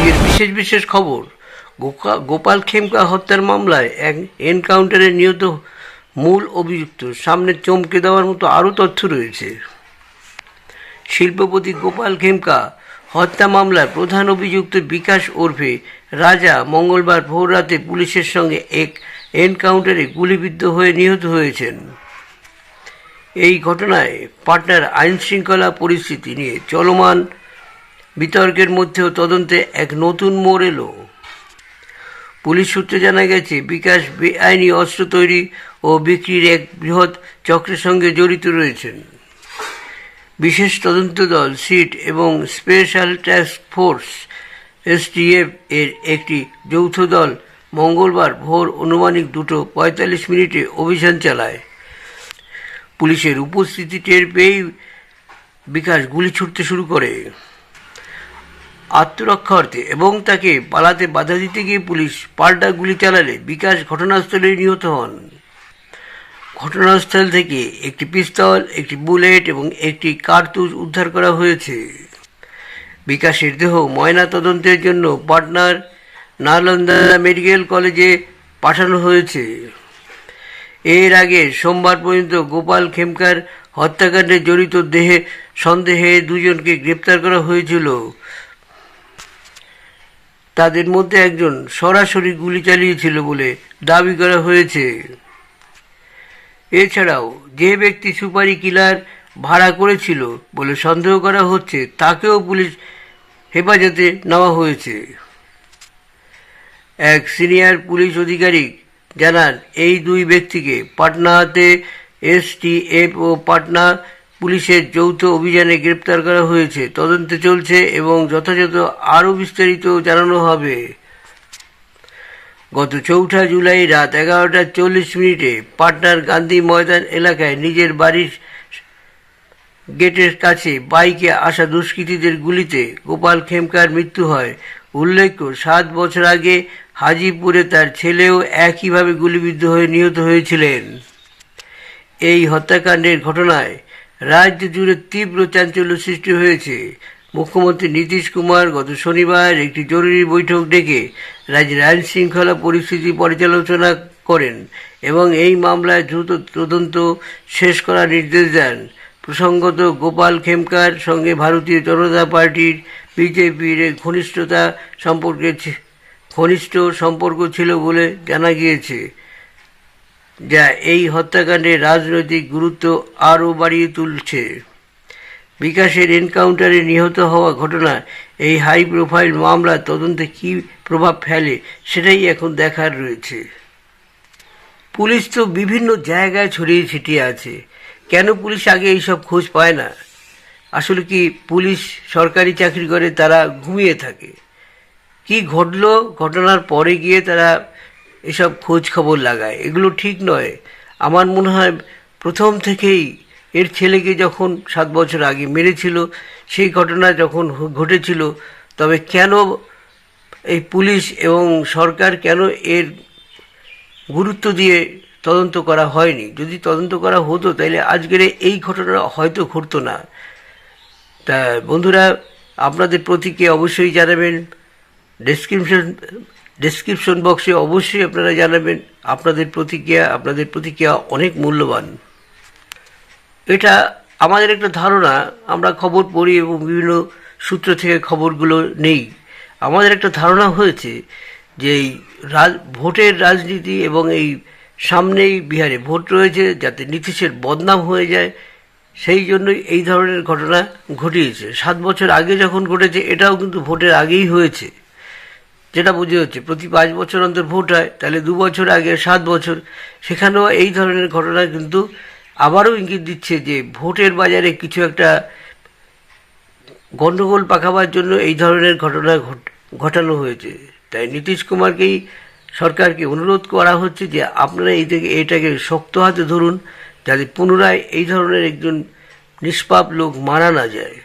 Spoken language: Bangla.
আজকের বিশেষ খবর, গোপাল খেমকা হত্যার মামলায় এক এনকাউন্টারে নিহত মূল অভিযুক্ত। সামনে চমকে দেওয়ার মতো আরও তথ্য রয়েছে। শিল্পপতি গোপাল খেমকা হত্যা মামলার প্রধান অভিযুক্ত বিকাশ ওরফে রাজা মঙ্গলবার ভোররাতে পুলিশের সঙ্গে এক এনকাউন্টারে গুলিবিদ্ধ হয়ে নিহত হয়েছেন। এই ঘটনায় পাটনার আইনশৃঙ্খলা পরিস্থিতি নিয়ে চলমান বিতর্কের মধ্যেও তদন্তে এক নতুন মোড় এলো। পুলিশ সূত্রে জানা গেছে, বিকাশ বেআইনি অস্ত্র তৈরি ও বিক্রির এক বৃহৎ চক্রের সঙ্গে জড়িত রয়েছেন। বিশেষ তদন্ত দল সিট এবং স্পেশাল টাস্ক ফোর্স STF এর একটি যৌথ দল মঙ্গলবার ভোর আনুমানিক 2:45 অভিযান চালায়। পুলিশের উপস্থিতি টের পেয়েই বিকাশ গুলি ছুটতে শুরু করে আত্মরক্ষার্থে এবং তাকে পালাতে বাধা দিতে গিয়ে পুলিশ পাল্টা গুলি চালালে বিকাশ ঘটনাস্থলে নিহত হন। ঘটনাস্থল থেকে একটি পিস্তল, একটি বুলেট এবং একটি কার্তুজ উদ্ধার করা হয়েছে। বিকাশের দেহ ময়না তদন্তের জন্য পাটনার নালন্দা মেডিকেল কলেজে পাঠানো হয়েছে। এর আগে সোমবার পর্যন্ত গোপাল খেমকার হত্যাকাণ্ডে জড়িত সন্দেহে দুজনকে গ্রেপ্তার করা হয়েছিল। তাদের মধ্যে একজন সরাসরি গুলি চালিয়েছিল বলে দাবি করা হয়েছে। এছাড়াও যে ব্যক্তি সুপারি কিলার ভাড়া করেছিল বলে সন্দেহ করা হচ্ছে, তাকেও পুলিশ হেফাজতে নেওয়া হয়েছে। এক সিনিয়র পুলিশ আধিকারিক জানান, এই দুই ব্যক্তিকে পাটনাতে STF ও পাটনা পুলিশের যৌথ অভিযানে গ্রেপ্তার করা হয়েছে। তদন্ত চলছে এবং যথাযথ আরও বিস্তারিত জানানো হবে। গত 4 জুলাই রাত 11:40 পাটনার গান্ধী ময়দান এলাকায় নিজের বাড়ির গেটের কাছে বাইকে আসা দুষ্কৃতীদের গুলিতে গোপাল খেমকার মৃত্যু হয়। উল্লেখ্য, 7 বছর আগে হাজিপুরে তার ছেলেও একইভাবে গুলিবিদ্ধ হয়ে নিহত হয়েছিলেন। এই হত্যাকাণ্ডের ঘটনায় রাজ্য জুড়ে তীব্র চাঞ্চল্য সৃষ্টি হয়েছে। মুখ্যমন্ত্রী নীতিশ কুমার গত শনিবার একটি জরুরি বৈঠক ডেকে রাজ্যের আইন শৃঙ্খলা পরিস্থিতি পর্যালোচনা করেন এবং এই মামলায় দ্রুত তদন্ত শেষ করার নির্দেশ দেন। প্রসঙ্গত, গোপাল খেমকার সঙ্গে ভারতীয় জনতা পার্টির BJPর ঘনিষ্ঠ সম্পর্ক ছিল বলে জানা গিয়েছে, যা এই হত্যাকাণ্ডের রাজনৈতিক গুরুত্ব আরও বাড়িয়ে তুলছে। বিকাশের এনকাউন্টারে নিহত হওয়া ঘটনা এই হাই প্রোফাইল মামলার তদন্তে কী প্রভাব ফেলে সেটাই এখন দেখার রয়েছে। পুলিশ তো বিভিন্ন জায়গায় ছড়িয়ে ছিটিয়ে আছে, কেন পুলিশ আগে এইসব খোঁজ পায় না? আসলে কি পুলিশ সরকারি চাকরি করে, তারা ঘুমিয়ে থাকে? কি ঘটলো, ঘটনার পরে গিয়ে তারা এসব খোঁজ খবর লাগায়? এগুলো ঠিক নয়। আমার মনে হয় প্রথম থেকেই এর ছেলেকে যখন 7 বছর আগে মেরেছিল, সেই ঘটনা যখন ঘটেছিল, তবে কেন এই পুলিশ এবং সরকার কেন এর গুরুত্ব দিয়ে তদন্ত করা হয়নি? যদি তদন্ত করা হতো তাহলে আজকের এই ঘটনা হয়তো ঘটতো না। তা বন্ধুরা, আপনাদের প্রতিক্রিয়া অবশ্যই জানাবেন। ডেসক্রিপশন বক্সে অবশ্যই আপনারা জানাবেন আপনাদের প্রতিক্রিয়া অনেক মূল্যবান। এটা আমাদের একটা ধারণা, আমরা খবর পড়ি এবং বিভিন্ন সূত্র থেকে খবরগুলো নেই। আমাদের একটা ধারণা হয়েছে যে এই ভোটের রাজনীতি এবং এই সামনেই বিহারে ভোট রয়েছে, যাতে নীতিশের বদনাম হয়ে যায়, সেই জন্যই এই ধরনের ঘটনা ঘটিয়েছে। 7 বছর আগে যখন ঘটেছে, এটাও কিন্তু ভোটের আগেই হয়েছে, যেটা বোঝা হচ্ছে। প্রতি 5 বছর অন্তর ভোট হয়, তাহলে 2 বছর আগে 7 বছর, সেখানেও এই ধরনের ঘটনা কিন্তু আবারও ইঙ্গিত দিচ্ছে যে ভোটের বাজারে কিছু একটা গণ্ডগোল পাকাবার জন্য এই ধরনের ঘটনা ঘটানো হয়েছে। তাই নীতিশ কুমারকেই, সরকারকে অনুরোধ করা হচ্ছে যে আপনারা এটাকে শক্ত হাতে ধরুন, যাতে পুনরায় এই ধরনের একজন নিষ্পাপ লোক মারা না যায়।